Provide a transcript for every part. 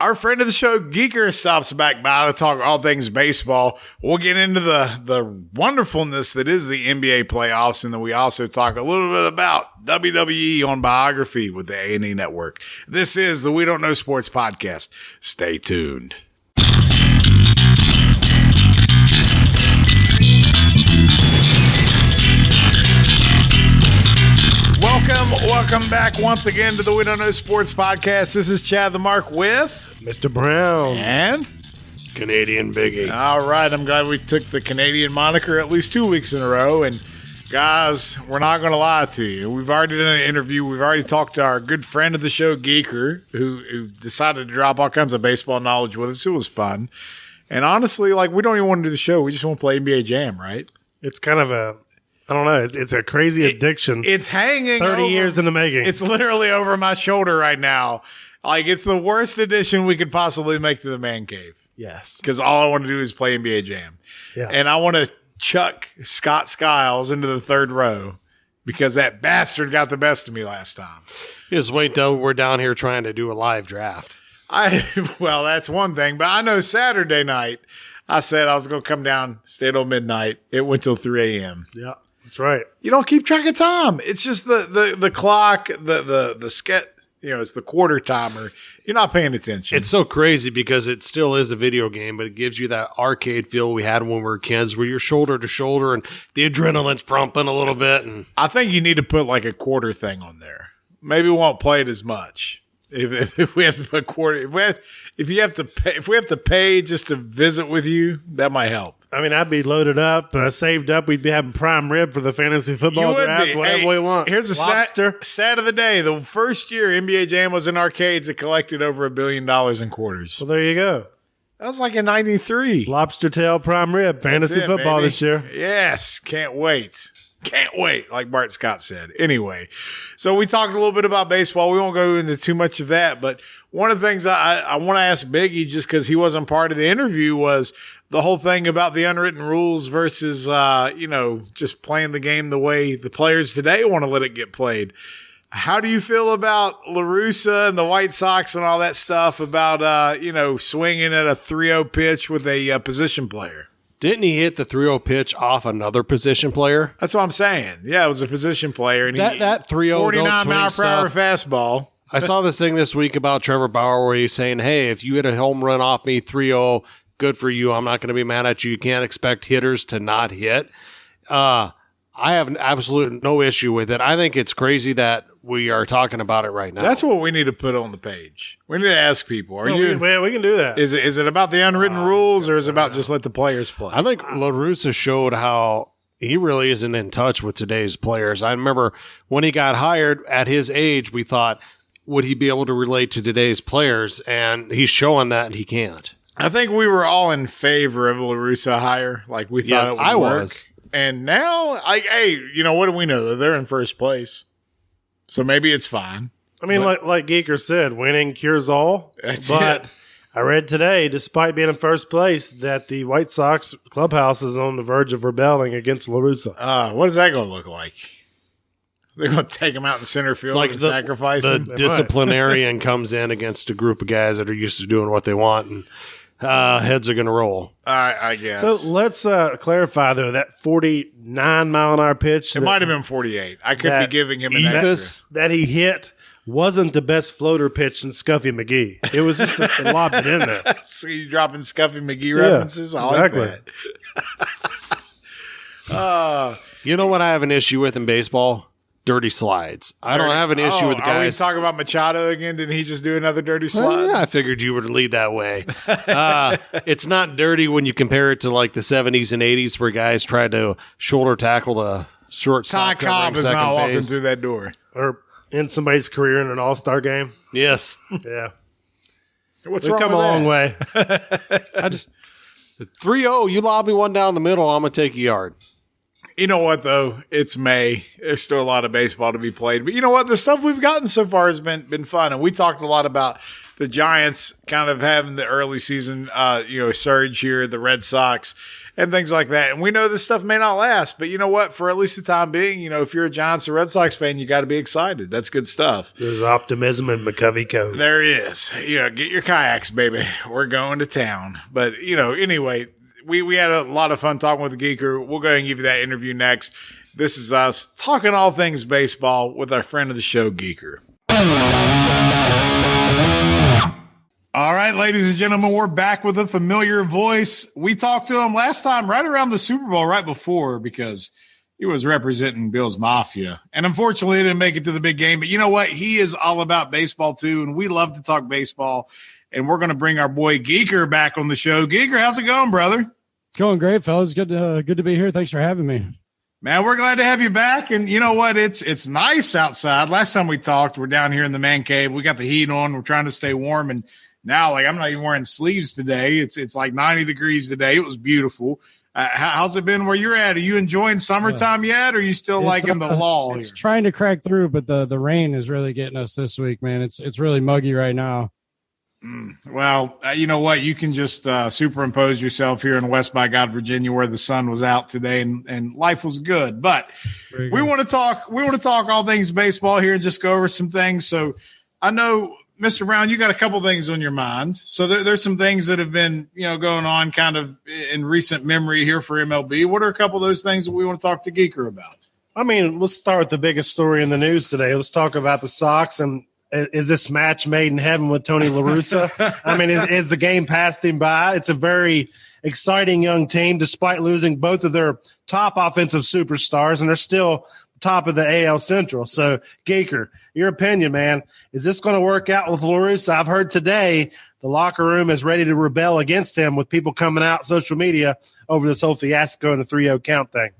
our friend of the show, Geeker, stops back by to talk all things baseball. We'll get into the wonderfulness that is the NBA playoffs, and then we also talk a little bit about WWE on Biography with the A&E Network. This is the We Don't Know Sports Podcast. Stay tuned. Welcome back once again to the We Don't Know Sports Podcast. This is Chadthemark with Mr. Brown and Canadian Biggie. All right, I'm glad we took the Canadian moniker at least 2 weeks in a row. And guys, we're not going to lie to you. We've already done an interview. We've already talked to our good friend of the show, Geeker, who decided to drop all kinds of baseball knowledge with us. It was fun. And honestly, like, we don't even want to do the show. We just want to play NBA Jam, right? It's kind of I don't know. It's a crazy addiction. It's hanging 30 years in the making. It's literally over my shoulder right now. Like, it's the worst addition we could possibly make to the man cave. Yes. Because all I want to do is play NBA Jam. Yeah. And I want to chuck Scott Skiles into the third row because that bastard got the best of me last time. Just wait till we're down here trying to do a live draft. Well, that's one thing. But I know Saturday night, I said I was going to come down, stay till midnight. It went till 3 a.m. Yeah. That's right. You don't keep track of time. It's just the clock, the sketch. You know, it's the quarter timer. You're not paying attention. It's so crazy because it still is a video game, but it gives you that arcade feel we had when we were kids, where you're shoulder to shoulder and the adrenaline's pumping a little bit. And I think you need to put like a quarter thing on there. Maybe we won't play it as much if we have to put quarter. If we have to pay just to visit with you, that might help. I mean, I'd be loaded up, saved up. We'd be having prime rib for the fantasy football draft, whatever we want. Here's a stat of the day. The first year NBA Jam was in arcades, it collected over $1 billion in quarters. Well, there you go. That was like in 93. Lobster tail prime rib, fantasy football baby. This year. Yes, can't wait. Can't wait, like Bart Scott said. Anyway, so we talked a little bit about baseball. We won't go into too much of that, but one of the things I want to ask Biggie, just because he wasn't part of the interview, was the whole thing about the unwritten rules versus, just playing the game the way the players today want to let it get played. How do you feel about La Russa and the White Sox and all that stuff about, swinging at a 3-0 pitch with a position player? didn't he hit the 3-0 pitch off another position player? That's what I'm saying. Yeah, it was a position player. And that 3-0 49 mile per hour fastball. I saw this thing this week about Trevor Bauer where he's saying, hey, if you hit a home run off me 3-0, good for you. I'm not going to be mad at you. You can't expect hitters to not hit. I have absolutely no issue with it. I think it's crazy that we are talking about it right now. That's what we need to put on the page. We need to ask people. We can do that. Is it about the unwritten rules, or is it about just let the players play? I think La Russa showed how he really isn't in touch with today's players. I remember when he got hired at his age, we thought, would he be able to relate to today's players? And he's showing that he can't. I think we were all in favor of La Russa hire. Like, we thought it would work. Was. And now, what do we know? They're in first place. So maybe it's fine. I mean, like Geeker said, winning cures all. That's but it. I read today, despite being in first place, that the White Sox clubhouse is on the verge of rebelling against La Russa. What is that going to look like? They're going to take him out in center field and sacrifice him? The disciplinarian comes in against a group of guys that are used to doing what they want, and heads are going to roll. I guess. So let's clarify, though, that 49-mile-an-hour pitch. It might have been 48. I could be giving him an extra. That he hit wasn't the best floater pitch in Scuffy McGee. It was just to lob it in there. So you dropping Scuffy McGee references? I like that. You know what I have an issue with in baseball? Dirty slides. I don't have an issue with guys. Are we talking about Machado again? Didn't he just do another dirty slide? I figured you would lead that way. It's not dirty when you compare it to like the 70s and 80s where guys tried to shoulder tackle the shortstop. Ty Cobb is not walking through that door. Or in somebody's career in an all-star game. Yes. Yeah. We've come a long way. I just 3-0, you lob me one down the middle, I'm going to take a yard. You know what, though? It's May. There's still a lot of baseball to be played. But you know what? The stuff we've gotten so far has been fun. And we talked a lot about the Giants kind of having the early season, surge here, the Red Sox, and things like that. And we know this stuff may not last. But you know what? For at least the time being, if you're a Giants or Red Sox fan, you got to be excited. That's good stuff. There's optimism in McCovey Cove. There is. Get your kayaks, baby. We're going to town. But, anyway, we had a lot of fun talking with the Geeker. We'll go ahead and give you that interview next. This is us talking all things baseball with our friend of the show, Geeker. All right, ladies and gentlemen, we're back with a familiar voice. We talked to him last time right around the Super Bowl, right before, because he was representing Bill's Mafia. And unfortunately, he didn't make it to the big game. But you know what? He is all about baseball, too, and we love to talk baseball. And we're going to bring our boy Geeker back on the show. Geeker, how's it going, brother? It's going great, fellas. Good to be here. Thanks for having me. Man, we're glad to have you back. And you know what? It's nice outside. Last time we talked, we're down here in the man cave. We got the heat on. We're trying to stay warm. And now, I'm not even wearing sleeves today. It's like 90 degrees today. It was beautiful. How's it been where you're at? Are you enjoying summertime yet? Or are you still in the lull It's here? trying to crack through, but the rain is really getting us this week, man. It's really muggy right now. Well, you know what? You can just superimpose yourself here in West by God, Virginia, where the sun was out today and life was good. But we want to talk all things baseball here and just go over some things. So I know, Mr. Brown, you got a couple things on your mind. So there's some things that have been, going on kind of in recent memory here for MLB. What are a couple of those things that we want to talk to Geeker about? I mean, let's start with the biggest story in the news today. Let's talk about the Sox and is this match made in heaven with Tony La Russa? I mean, is the game passed him by? It's a very exciting young team, despite losing both of their top offensive superstars, and they're still top of the AL Central. So, Geeker, your opinion, man, is this going to work out with La Russa? I've heard today the locker room is ready to rebel against him with people coming out social media over this whole fiasco and the 3-0 count thing.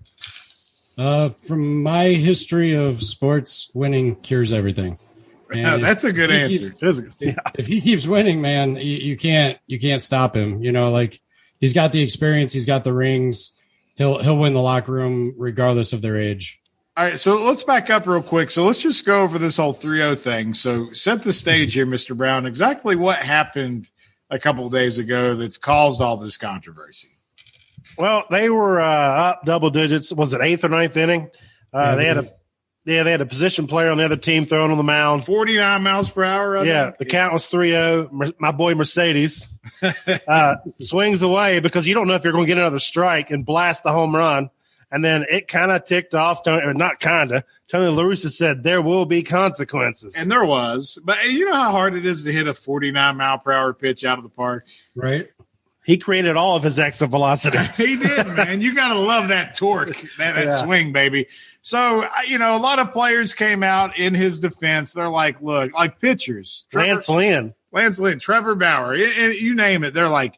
From my history of sports, winning cures everything. That's a good answer. If he keeps winning, man, you can't stop him. He's got the experience, he's got the rings. He'll win the locker room regardless of their age. All right, so let's back up real quick. So let's just go over this whole 3-0 thing. So set the stage here, Mr. Brown. Exactly what happened a couple of days ago that's caused all this controversy? Well, they were up double digits. Was it 8th or 9th inning? They had a position player on the other team throwing on the mound. 49 miles per hour. The count was 3-0. My boy Mercedes swings away because you don't know if you're going to get another strike and blast the home run. And then it kind of ticked off, Tony La Russa said there will be consequences. And there was. But you know how hard it is to hit a 49 mile per hour pitch out of the park? Right. He created all of his exit velocity. He did, man. You got to love that torque, that swing, baby. So, a lot of players came out in his defense. They're like, look, like pitchers. Lance Lynn, Trevor Bauer, you name it. They're like,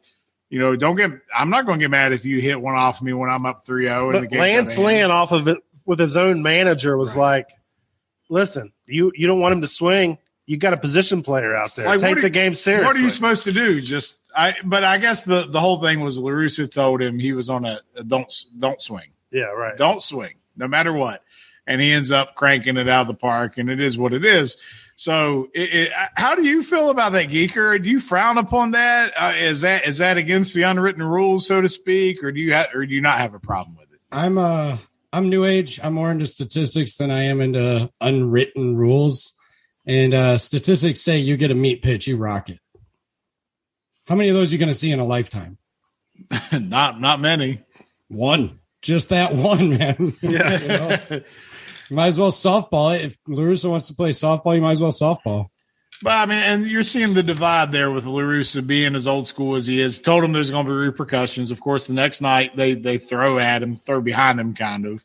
I'm not going to get mad if you hit one off me when I'm up 3-0. But Lance Lynn off of it with his own manager was like, listen, you don't want him to swing. You got a position player out there. Take the game seriously. What are you supposed to do? But I guess the whole thing was La Russa told him he was on a don't swing. Yeah, right. Don't swing, no matter what. And he ends up cranking it out of the park, and it is what it is. So how do you feel about that, Geeker? Do you frown upon that? Is that against the unwritten rules, so to speak, or do you not have a problem with it? I'm new age. I'm more into statistics than I am into unwritten rules. And statistics say you get a meat pitch, you rock it. How many of those are you going to see in a lifetime? Not many. One. Just that one, man. Yeah. You might as well softball it. If La Russa wants to play softball, you might as well softball. But I mean, and you're seeing the divide there with La Russa being as old school as he is. Told him there's going to be repercussions. Of course, the next night they throw at him, throw behind him, kind of.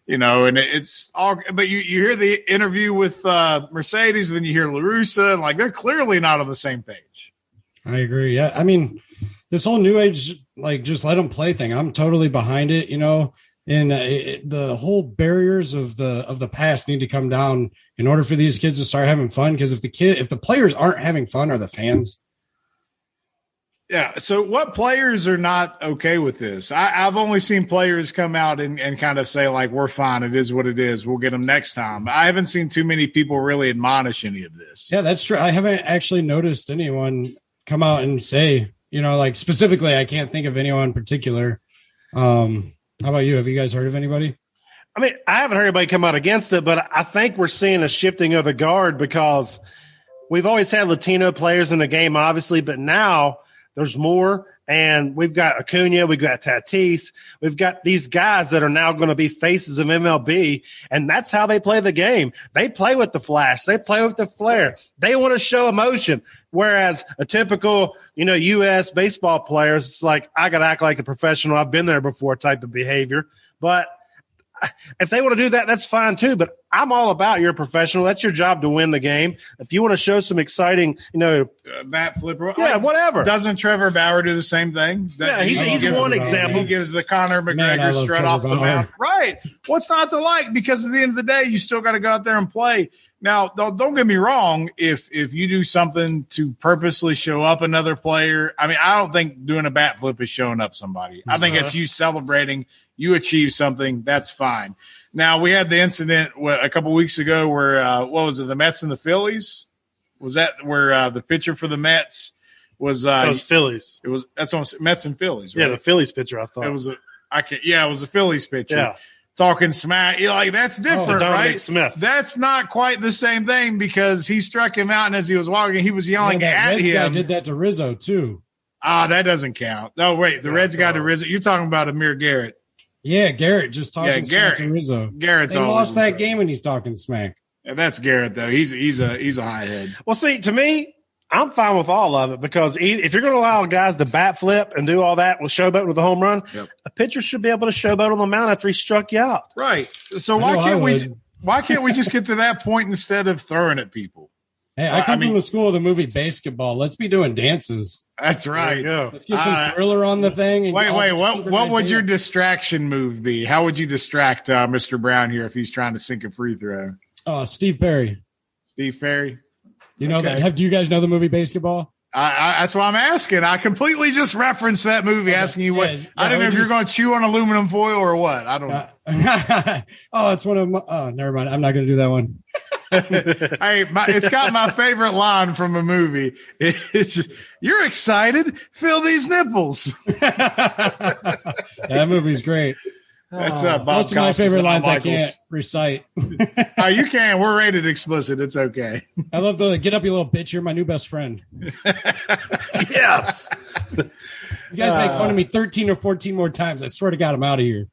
And it's all. But you hear the interview with Mercedes, and then you hear La Russa, and they're clearly not on the same page. I agree. Yeah, I mean, this whole new age, just let them play thing. I'm totally behind it. And the whole barriers of the past need to come down in order for these kids to start having fun. Because if the players aren't having fun, are the fans? Yeah. So what players are not okay with this? I've only seen players come out and kind of say, like, we're fine. It is what it is. We'll get them next time. I haven't seen too many people really admonish any of this. Yeah, that's true. I haven't actually noticed anyone come out and say, like specifically, I can't think of anyone in particular. How about you? Have you guys heard of anybody? I mean, I haven't heard anybody come out against it, but I think we're seeing a shifting of the guard because we've always had Latino players in the game, obviously, but now there's more. And we've got Acuna, we've got Tatis, we've got these guys that are now going to be faces of MLB, and that's how they play the game. They play with the flash, they play with the flair, they want to show emotion. Whereas a typical, U.S. baseball player, it's like, I got to act like a professional, I've been there before type of behavior. But if they want to do that, that's fine too. But I'm all about you're a professional. That's your job to win the game. If you want to show some exciting, bat flipper, yeah, whatever. Doesn't Trevor Bauer do the same thing? Yeah, he's one example. He gives the Conor McGregor strut off the mouth. Right. What's not to like? Because at the end of the day, you still got to go out there and play. Now, don't get me wrong. If you do something to purposely show up another player, I mean, I don't think doing a bat flip is showing up somebody. I think it's you celebrating. You achieve something. That's fine. Now, we had the incident a couple weeks ago where, what was it, the Mets and the Phillies? Was that where the pitcher for the Mets was? It was Phillies. That's what Mets and Phillies. Right? Yeah, the Phillies pitcher. I thought it was it was a Phillies pitcher. Yeah. Talking smack, that's different, right? Smith. That's not quite the same thing because he struck him out, and as he was walking, he was yelling at Reds him. Guy did that to Rizzo too. That doesn't count. No, wait, the Reds guy to Rizzo. You're talking about Amir Garrett. Yeah, Garrett just talking smack to Rizzo. Garrett's they lost that game and he's talking smack. Yeah, that's Garrett though. He's a high head. Well, see, to me, I'm fine with all of it because if you're going to allow guys to bat flip and do all that with showboat with a home run, a pitcher should be able to showboat on the mound after he struck you out. Right. So why can't we just get to that point instead of throwing at people? Hey, I come from the school of the movie Basketball. Let's be doing dances. That's right. Let's get some thriller on the thing. And wait. What would your distraction move be? How would you distract Mr. Brown here if he's trying to sink a free throw? Steve Perry. Steve Perry. You know that? Do you guys know the movie Basketball? That's why I'm asking. I completely just referenced that movie, asking you what. I don't know if you're going to chew on aluminum foil or what. I don't know. It's one of my. Oh, never mind. I'm not going to do that one. Hey, it's got my favorite line from a movie. It's you're excited. Feel these nipples. That movie's great. That's Bob most of my favorite lines Michaels. I can't recite. You can. We're rated explicit. It's okay. I love the get up, you little bitch. You're my new best friend. Yes. You guys make fun of me 13 or 14 more times. I swear to God, I'm out of here.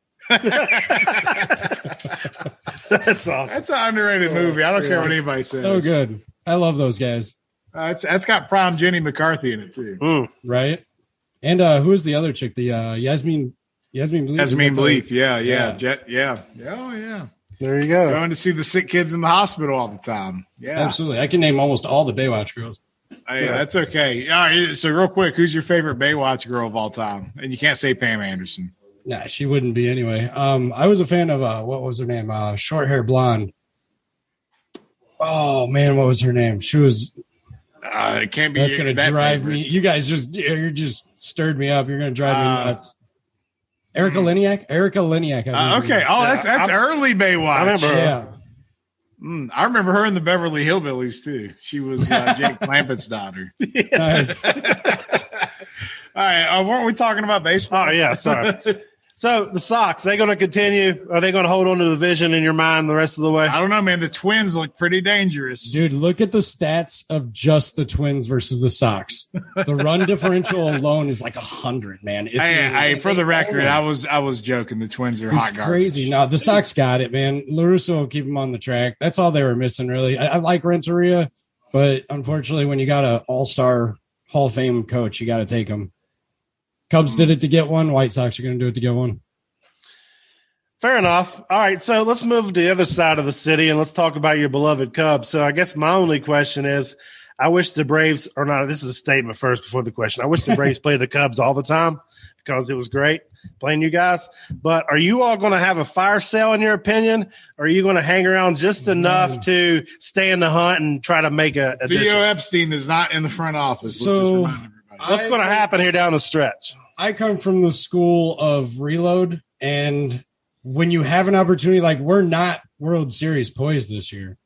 That's awesome. That's an underrated movie. I don't care what anybody says. So good. I love those guys. That's got prime Jenny McCarthy in it too. Right. And who is the other chick? The Yasmin Bleeth. Yasmin Bleeth. Yeah. Oh, yeah. There you go. Going to see the sick kids in the hospital all the time. Yeah. Absolutely. I can name almost all the Baywatch girls. Hey, that's okay. All right, so real quick, who's your favorite Baywatch girl of all time? And you can't say Pam Anderson. Nah, she wouldn't be anyway. I was a fan of what was her name? Short hair blonde. Oh man, what was her name? She was. It can't be. That's going to drive me. You guys just stirred me up. You're going to drive me nuts. Erica Liniak. Okay. Oh, that's early Baywatch. I remember her. Yeah. I remember her in the Beverly Hillbillies too. She was Jake Clampett's daughter. Nice. All right, weren't we talking about baseball? Oh yeah, sorry. So the Sox, they going to continue? Are they going to hold on to the division in your mind the rest of the way? I don't know, man. The Twins look pretty dangerous. Dude, look at the stats of just the Twins versus the Sox. The run differential alone is like 100, man. It's for the record, I was joking. The Twins are hot garbage. Crazy. No, the Sox got it, man. La Russa will keep them on the track. That's all they were missing, really. I like Renteria, but unfortunately, when you got an all-star Hall of Fame coach, you got to take him. Cubs did it to get one. White Sox are going to do it to get one. Fair enough. All right, so let's move to the other side of the city and let's talk about your beloved Cubs. So I guess my only question is, I wish the Braves – or not, this is a statement first before the question. I wish the Braves played the Cubs all the time because it was great playing you guys. But are you all going to have a fire sale in your opinion, or are you going to hang around just enough to stay in the hunt and try to make a Theo Epstein is not in the front office. Let's just remind everybody. What's going to happen here down the stretch? I come from the school of reload, and when you have an opportunity, like we're not World Series poised this year.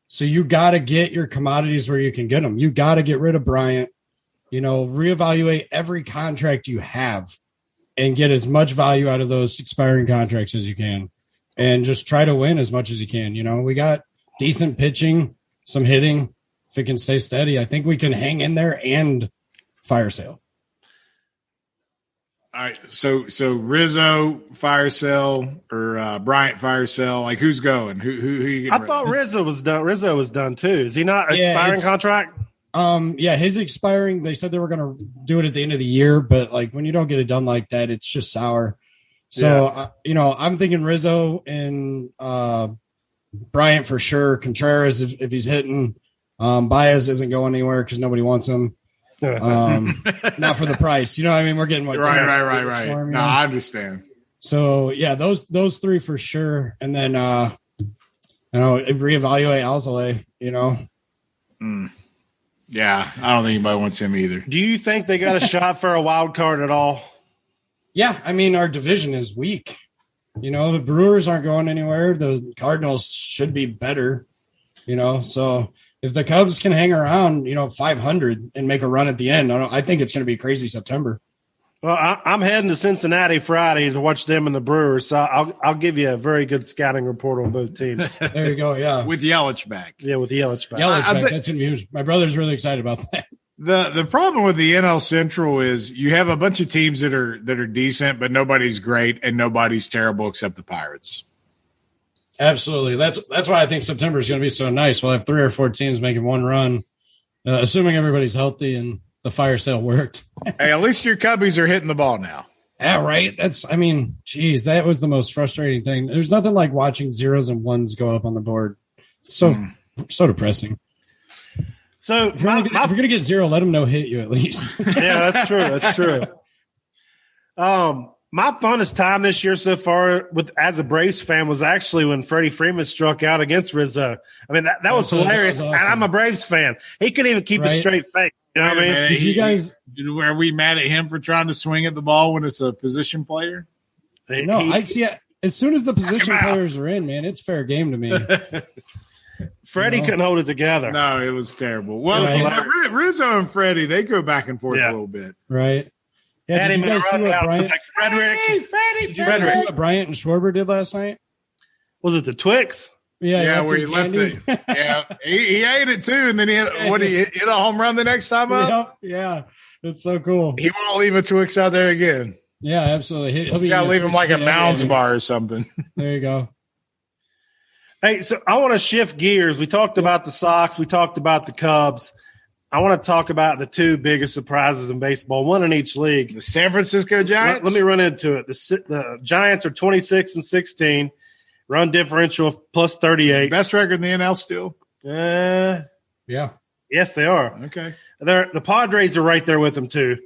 So you got to get your commodities where you can get them. You got to get rid of Bryant, reevaluate every contract you have and get as much value out of those expiring contracts as you can and just try to win as much as you can. We got decent pitching, some hitting. If it can stay steady, I think we can hang in there and fire sale. All right, so Rizzo fire sale or Bryant fire sale, like who's going? Who you? I thought Rizzo was done. Rizzo was done too. Is he not expiring contract? Yeah, his expiring. They said they were going to do it at the end of the year, but like when you don't get it done like that, it's just sour. So I'm thinking Rizzo and Bryant for sure. Contreras if he's hitting. Baez isn't going anywhere because nobody wants him. Not for the price, we're getting what right. No, I understand. So yeah, those three for sure, and then reevaluate Alzolay. Yeah, I don't think anybody wants him either. Do you think they got a shot for a wild card at all? Yeah, our division is weak. The Brewers aren't going anywhere. The Cardinals should be better. So. If the Cubs can hang around, 500 and make a run at the end, I think it's going to be a crazy September. Well, I'm heading to Cincinnati Friday to watch them and the Brewers, so I'll give you a very good scouting report on both teams. There you go, yeah. With Yelich back. Yeah, with Yelich back. That's going to be huge. My brother's really excited about that. The problem with the NL Central is you have a bunch of teams that are decent, but nobody's great and nobody's terrible except the Pirates. Absolutely. That's why I think September is going to be so nice. We'll have 3 or 4 teams making one run, assuming everybody's healthy and the fire sale worked. Hey, at least your Cubbies are hitting the ball now. Yeah, right. That was the most frustrating thing. There's nothing like watching zeros and ones go up on the board. It's so depressing. So if you're going to get 0, let them no hit you at least. Yeah, that's true. My funnest time this year so far as a Braves fan was actually when Freddie Freeman struck out against Rizzo. That was hilarious. That was awesome. And I'm a Braves fan. He couldn't even keep a straight face. You know what I mean? Did you guys – are we mad at him for trying to swing at the ball when it's a position player? No, I see it. As soon as the position players are in, man, it's fair game to me. Freddie couldn't hold it together. No, it was terrible. Well, Rizzo and Freddie, they go back and forth a little bit. Right. Yeah, did you guys see what Bryant? Like, Frederick. Did you guys see what Bryant and Schwarber did last night? Was it the Twix? Yeah, where he left it. Yeah, he ate it too, and then he hit a home run the next time up. Yep. Yeah, it's so cool. He won't leave a Twix out there again. Yeah, absolutely. He'll gotta leave him like a Mounds bar or something. There you go. Hey, so I want to shift gears. We talked about the Sox. We talked about the Cubs. I want to talk about the 2 biggest surprises in baseball, one in each league. The San Francisco Giants? Let me run into it. The Giants are 26-16, run differential of plus 38. Best record in the NL still? Yeah. Yes, they are. Okay. The Padres are right there with them, too.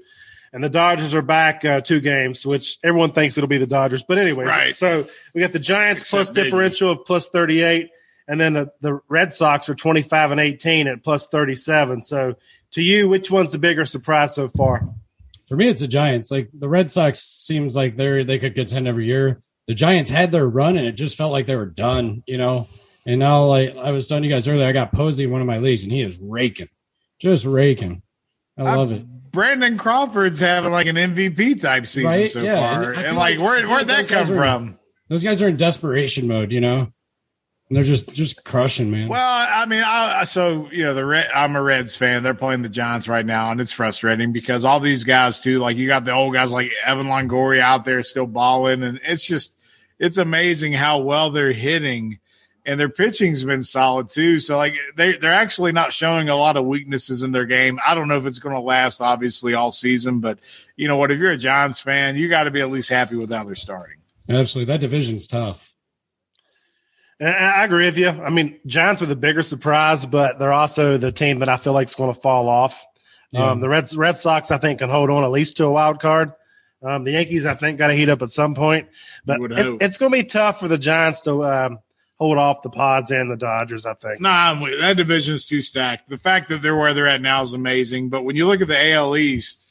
And the Dodgers are back 2 games, which everyone thinks it'll be the Dodgers. But anyway, right. So we got the Giants plus differential of plus 38. And then the Red Sox are 25-18 at plus 37. So to you, which one's the bigger surprise so far? For me, it's the Giants. Like the Red Sox seems like they could contend every year. The Giants had their run and it just felt like they were done, And now, like I was telling you guys earlier, I got Posey in one of my leagues and he is just raking. I love it. Brandon Crawford's having like an MVP type season so far. And like, where'd that come from? Those guys are in desperation mode, And they're just crushing, man. Well, I mean, I'm a Reds fan. They're playing the Giants right now, and it's frustrating because all these guys too, like you got the old guys like Evan Longoria out there still balling, and it's amazing how well they're hitting, and their pitching's been solid too. So like they're actually not showing a lot of weaknesses in their game. I don't know if it's going to last, obviously, all season, but you know what? If you're a Giants fan, you got to be at least happy with how they're starting. Absolutely, that division's tough. I agree with you. I mean, Giants are the bigger surprise, but they're also the team that I feel like is going to fall off. Yeah. The Red Sox, I think, can hold on at least to a wild card. The Yankees, I think, got to heat up at some point. But it's going to be tough for the Giants to hold off the Pods and the Dodgers, I think. Nah, that division's too stacked. The fact that they're where they're at now is amazing. But when you look at the AL East,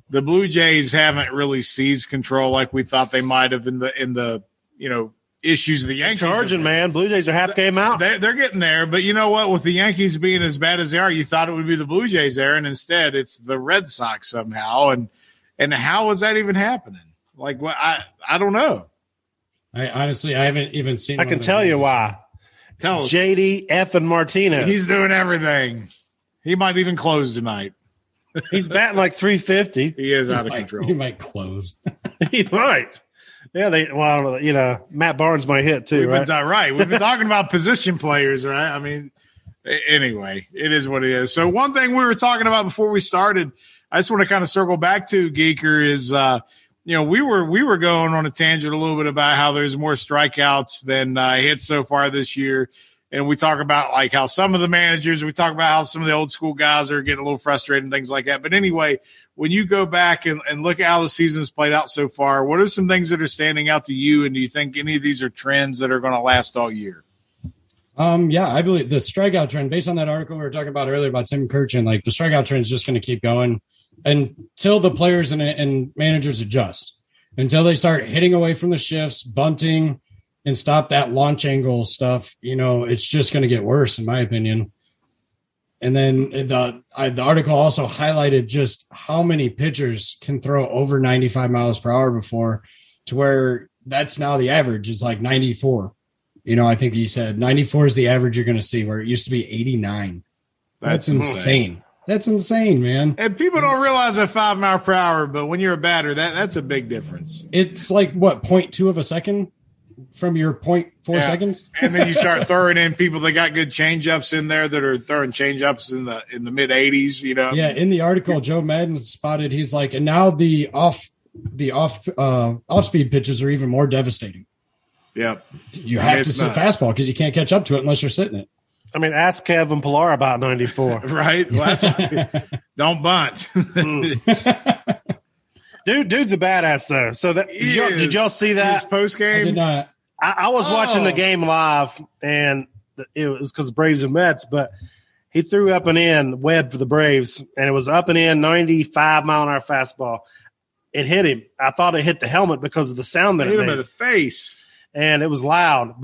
the Blue Jays haven't really seized control like we thought they might have in the issues of the Yankees. Charging, man. Blue Jays are half game out. They're getting there. But you know what? With the Yankees being as bad as they are, you thought it would be the Blue Jays there, and instead it's the Red Sox somehow. And how is that even happening? Like, what? I don't know. I honestly, I haven't even seen. I can tell you why. Tell us. JD F and Martinez. He's doing everything. He might even close tonight. He's batting like 350. He is out of control. He might close. He might. Yeah, Matt Barnes might hit too, right? We've been talking about position players, right? I mean, anyway, it is what it is. So one thing we were talking about before we started, I just want to kind of circle back to Geeker is, we were going on a tangent a little bit about how there's more strikeouts than hits so far this year. And we talk about like how some of the managers, we talk about how some of the old school guys are getting a little frustrated and things like that. But anyway, when you go back and look at how the season's played out so far, what are some things that are standing out to you? And do you think any of these are trends that are going to last all year? Yeah, I believe the strikeout trend, based on that article we were talking about earlier about Tim Kirchin, like the strikeout trend is just going to keep going until the players and managers adjust, until they start hitting away from the shifts, bunting, and stop that launch angle stuff. It's just going to get worse, in my opinion. And then the article also highlighted just how many pitchers can throw over 95 miles per hour before, to where that's now the average is like 94. I think he said 94 is the average you're going to see, where it used to be 89. That's insane. That's insane, man. And people don't realize that 5 mile per hour, but when you're a batter, that's a big difference. It's like what, 0.2 of a second from your 0.4 seconds? And then you start throwing in people that got good change-ups in there that are throwing change-ups in the mid 80s, Yeah, in the article, Joe Madden spotted, he's like, and now the off-speed pitches are even more devastating. Yep. You have to sit fastball because you can't catch up to it unless you're sitting it. I mean, ask Kevin Pillar about 94. Right? Well, that's why, don't bunt. Dude's a badass, though. So did y'all see that? His post-game? I did not. I was watching the game live, and it was because Braves and Mets, but he threw up and in Webb for the Braves, and it was up and in 95-mile-an-hour fastball. It hit him. I thought it hit the helmet because of the sound that it made. Hit him in the face. And it was loud,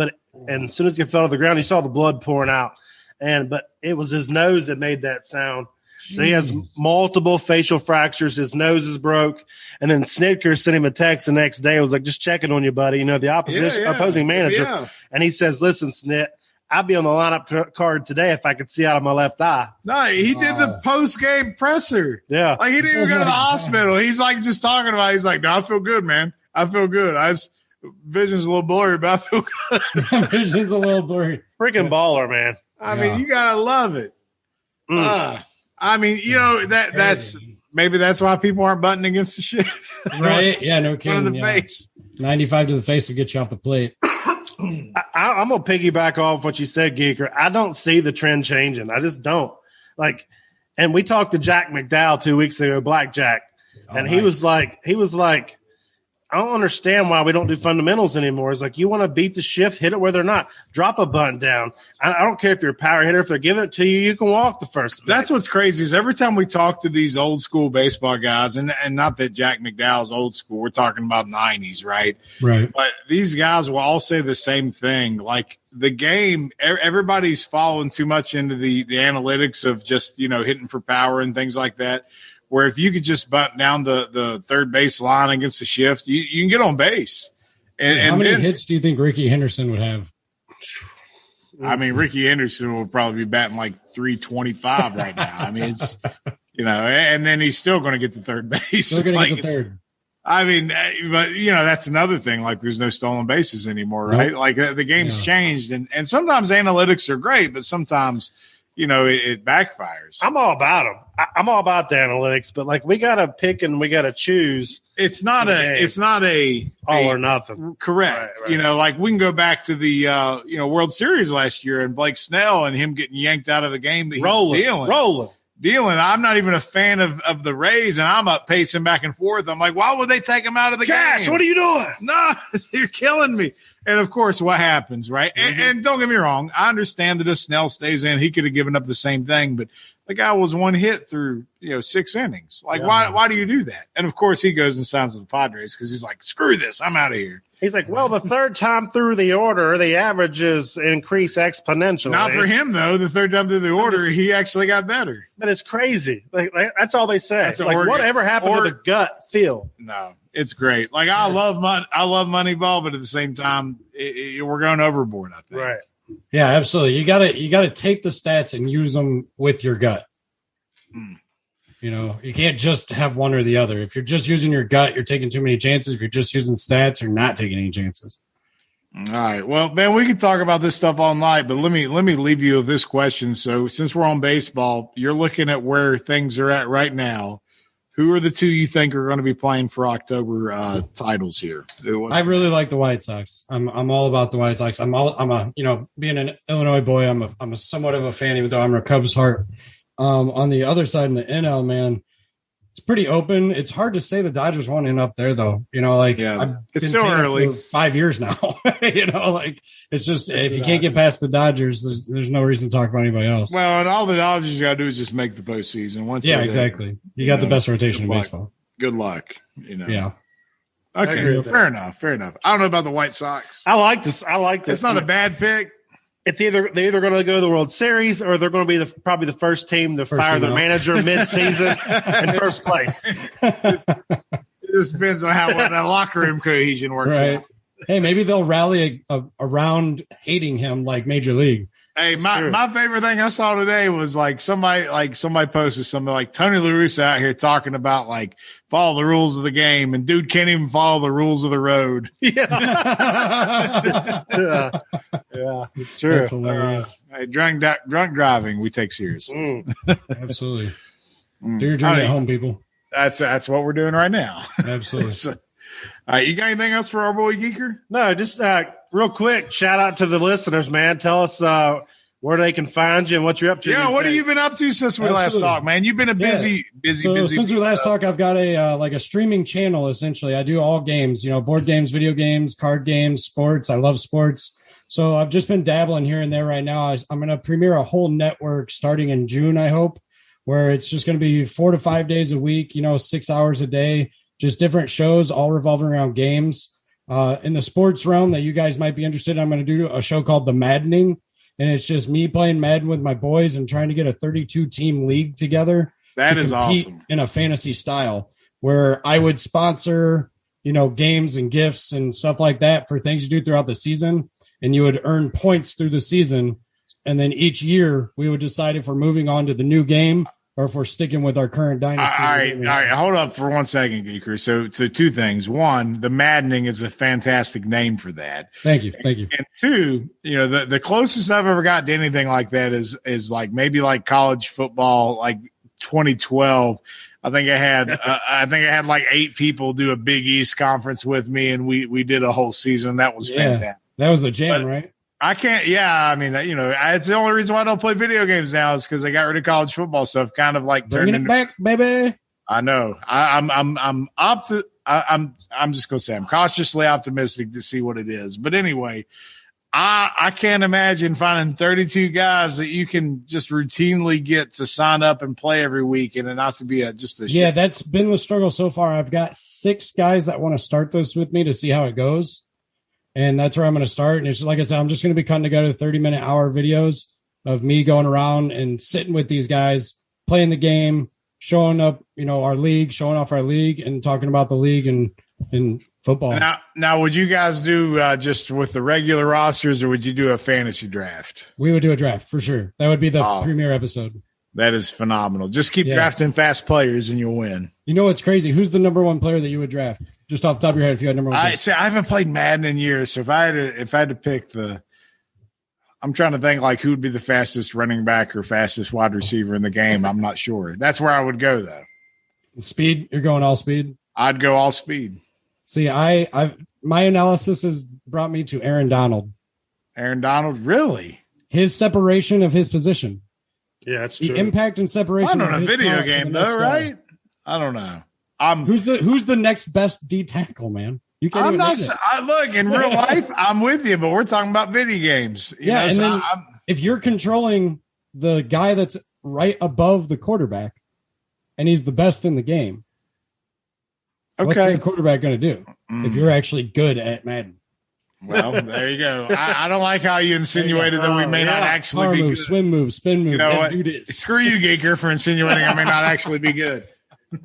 and as soon as he fell to the ground, he saw the blood pouring out. But it was his nose that made that sound. Jeez. So he has multiple facial fractures. His nose is broke. And then Snitker sent him a text the next day. It was like, just checking on you, buddy. The opposing manager. Yeah. And he says, listen, Snit, I'd be on the lineup card today if I could see out of my left eye. No, he did the post-game presser. Yeah. Like, he didn't even go to the hospital. He's like just talking about it. He's like, no, I feel good, man. I feel good. Vision's a little blurry, but I feel good. Vision's a little blurry. Freaking baller, man. I mean, you gotta love it. I mean, that's maybe that's why people aren't butting against the shit. Right? Yeah, no kidding. One in the face. 95 to the face will get you off the plate. I'm gonna piggyback off what you said, Geeker. I don't see the trend changing. I just don't. And we talked to Jack McDowell 2 weeks ago, Blackjack, and he was like, I don't understand why we don't do fundamentals anymore. It's like, you want to beat the shift, hit it where they're not. Drop a bunt down. I don't care if you're a power hitter. If they're giving it to you, you can walk the first base. That's what's crazy is every time we talk to these old school baseball guys, and not that Jack McDowell's old school, we're talking about 90s, right? Right. But these guys will all say the same thing. Like the game, everybody's falling too much into the analytics of just, hitting for power and things like that. Where if you could just bunt down the third base line against the shift, you can get on base. And how many hits do you think Ricky Henderson would have? I mean, Ricky Henderson will probably be batting like 325 right now. I mean, it's and then he's still going to get to third base. Still going to get to third. I mean, but that's another thing. Like, there's no stolen bases anymore, right? Nope. Like the game's changed, and sometimes analytics are great, but sometimes it backfires. I'm all about them. I'm all about the analytics, but we got to pick and we got to choose. It's not a all or nothing. Correct. Right. We can go back to the World Series last year and Blake Snell and him getting yanked out of a game that he was dealing. dealing. I'm not even a fan of the Rays, and I'm up pacing back and forth. I'm like, why would they take him out of the game? What are you doing? No, you're killing me. And of course, what happens, right? And don't get me wrong, I understand that if Snell stays in, he could have given up the same thing, but the guy was one hit through 6 innings. Like, why do you do that? And of course, he goes and signs with the Padres because he's like, screw this, I'm out of here. He's like, well, the third time through the order, the averages increase exponentially. Not for him, though. The third time through the order, he actually got better. But it's crazy. Like that's all they say. Like, whatever happened to the gut feel? No, it's great. Like, I love Moneyball, but at the same time, we're going overboard, I think. Right. Yeah, absolutely. You gotta take the stats and use them with your gut. You can't just have one or the other. If you're just using your gut, you're taking too many chances. If you're just using stats, you're not taking any chances. All right. Well, man, we can talk about this stuff all night, but let me leave you with this question. So since we're on baseball, you're looking at where things are at right now. Who are the two you think are going to be playing for October titles here? I really like the White Sox. I'm all about the White Sox. I'm being an Illinois boy, I'm a somewhat of a fan, even though I'm a Cubs heart. On the other side in the NL, man, it's pretty open. It's hard to say the Dodgers won't end up there, though. It's still early. 5 years now. It's just if you can't get past the Dodgers, there's no reason to talk about anybody else. Well, and all the Dodgers got to do is just make the postseason. Exactly. You got the best rotation in baseball. Good luck. Yeah. Okay. Fair enough. I don't know about the White Sox. I like this. It's not a bad pick. It's they're either going to go to the World Series or they're going to be probably the first team to fire their manager mid-season in first place. It just depends on how that locker room cohesion works out. Hey, maybe they'll rally around hating him like Major League. Hey, my favorite thing I saw today was somebody posted something like Tony La Russa out here talking about follow the rules of the game, and dude can't even follow the rules of the road. Yeah, it's true. That's hilarious. Hey, drunk driving we take serious. Absolutely. Do your journey at home, people. That's what we're doing right now. Absolutely. All right, you got anything else for our boy Geeker? No, just real quick, shout out to the listeners, man. Tell us where they can find you and what you're up to. Yeah, what have you been up to since we last talked, man? You've been a busy. Since we last talked, I've got a streaming channel. Essentially, I do all games. Board games, video games, card games, sports. I love sports. So I've just been dabbling here and there. Right now, I'm going to premiere a whole network starting in June. I hope, where it's just going to be 4 to 5 days a week. 6 hours a day. Just different shows, all revolving around games. In the sports realm that you guys might be interested in, I'm going to do a show called The Maddening. And it's just me playing Madden with my boys and trying to get a 32-team league together. That is awesome. In a fantasy style where I would sponsor, games and gifts and stuff like that for things you do throughout the season. And you would earn points through the season. And then each year we would decide if we're moving on to the new game or if we're sticking with our current dynasty. All right. Hold up for 1 second, Geeker. So two things. One, the Maddening is a fantastic name for that. Thank you. And two, the closest I've ever got to anything like that is maybe college football, 2012. I think I had 8 people do a Big East conference with me, and we did a whole season. That was fantastic. That was the jam, right? I can't. Yeah, I mean, it's the only reason why I don't play video games now is because I got rid of college football stuff. Kind of bringing it back, baby. I know. I'm just gonna say I'm cautiously optimistic to see what it is. But anyway, I can't imagine finding 32 guys that you can just routinely get to sign up and play every week, and it not to be Yeah, that's been the struggle so far. I've got 6 guys that want to start this with me to see how it goes. And that's where I'm going to start. And it's like I said, I'm just going to be cutting together 30-minute hour videos of me going around and sitting with these guys, playing the game, showing up, our league, showing off our league and talking about the league and football. Now, would you guys do just with the regular rosters or would you do a fantasy draft? We would do a draft for sure. That would be the premiere episode. That is phenomenal. Just keep drafting fast players and you'll win. You know what's crazy? Who's the number 1 player that you would draft? Just off the top of your head, if you had number 1 player. I haven't played Madden in years, so if I had to pick I'm trying to think who would be the fastest running back or fastest wide receiver in the game. I'm not sure. That's where I would go though. Speed? You're going all speed? I'd go all speed. See, my analysis has brought me to Aaron Donald. Aaron Donald, really? His separation of his position. Yeah, that's The true. impact and separation. Not on a of his video talent game for the next though, guy. right? I don't know. Who's the next best D tackle, man? You can't I'm even not. name it. Look, in real life, I'm with you, but we're talking about video games. You know, And so then I'm, if you're controlling the guy that's right above the quarterback, and he's the best in the game, what's okay. the quarterback going to do if you're actually good at Madden? Well, there you go. I don't like how you insinuated that we may not actually Power be move, good. swim move, spin move. You know Let's what? do this. Screw you, Geeker, for insinuating I may not actually be good.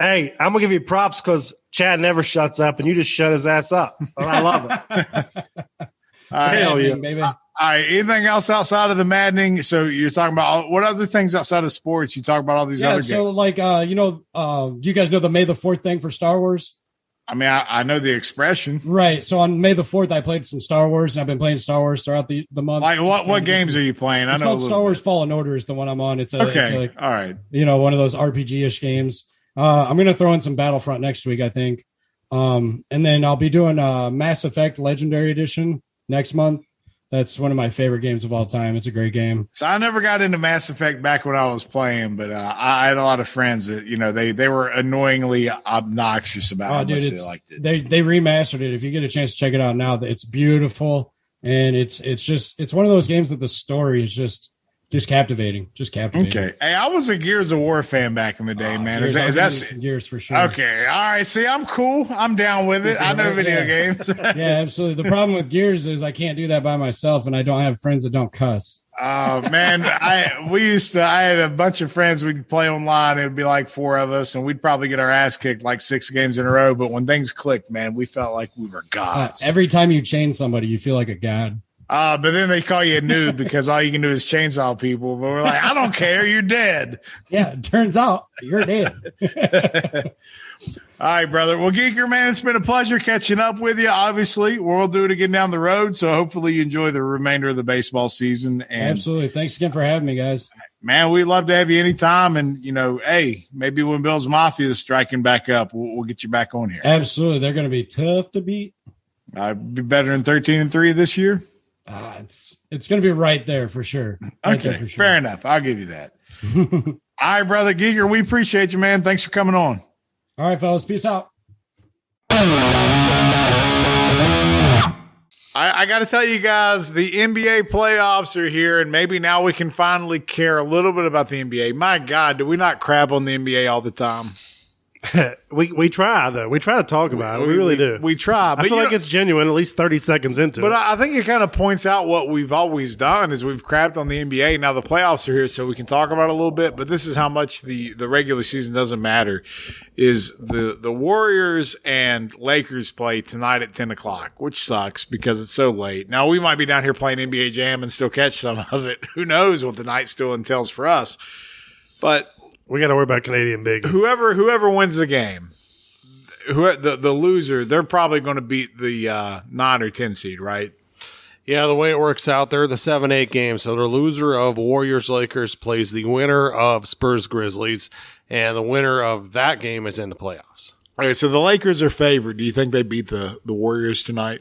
Hey, I'm gonna give you props because Chad never shuts up, and you just shut his ass up. And I love it. All right. Hell yeah. baby. All right. Anything else outside of the maddening? So you're talking about what other things outside of sports? You talk about all these Yeah, other so games. like do you guys know the May the 4th thing for Star Wars? I mean, I know the expression. Right. So on May the 4th, I played some Star Wars, and I've been playing Star Wars throughout the month. Like what games are you playing? I It's know. called Star Wars Fallen Order is the one I'm on. It's Okay. like, All right. one of those RPG-ish games. I'm going to throw in some Battlefront next week, I think. And then I'll be doing Mass Effect Legendary Edition next month. That's one of my favorite games of all time. It's a great game. So I never got into Mass Effect back when I was playing, but I had a lot of friends that they were annoyingly obnoxious about how much they liked it. They remastered it. If you get a chance to check it out now, it's beautiful, and it's one of those games that the story is just captivating. Okay. Hey, I was a Gears of War fan back in the day, man. Is that Gears for sure? okay? All right. See, I'm cool. I'm down with it. I know video games. Yeah, absolutely. The problem with Gears is I can't do that by myself, and I don't have friends that don't cuss. Oh man, I had a bunch of friends we'd play online. It would be like 4 of us, and we'd probably get our ass kicked like 6 games in a row. But when things clicked, man, we felt like we were gods. Every time you chain somebody, you feel like a god. But then they call you a noob because all you can do is chainsaw people. But we're like, I don't care, you're dead. Yeah, it turns out you're dead. All right, brother. Well, Geeker, man, it's been a pleasure catching up with you. Obviously, we'll do it again down the road. So hopefully you enjoy the remainder of the baseball season. And Absolutely. Thanks again for having me, guys. man, we'd love to have you anytime. And, hey, maybe when Bill's Mafia is striking back up, we'll get you back on here. Absolutely. They're going to be tough to beat. Be better than 13-3 this year. It's going to be right there for sure. Right Okay, there for sure. fair enough. I'll give you that. All right, brother Geeker, we appreciate you, man. Thanks for coming on. All right, fellas. Peace out. I got to tell you guys, the NBA playoffs are here, and maybe now we can finally care a little bit about the NBA. My God, do we not crap on the NBA all the time? We try though. We try to talk about it. We really do. We try. But I feel like it's genuine. At least 30 seconds into But it. I think it kind of points out what we've always done is we've crapped on the NBA. Now the playoffs are here, so we can talk about it a little bit. But this is how much the regular season doesn't matter. Is the Warriors and Lakers play tonight at 10 o'clock, which sucks because it's so late. Now we might be down here playing NBA Jam and still catch some of it. Who knows what the night still entails for us? But We got to worry about Canadian Big. whoever wins the game, the loser, they're probably going to beat the 9 or 10 seed, right? Yeah, the way it works out, they're the 7-8 game. So the loser of Warriors Lakers plays the winner of Spurs Grizzlies, and the winner of that game is in the playoffs. All right, so the Lakers are favored. Do you think they beat the Warriors tonight?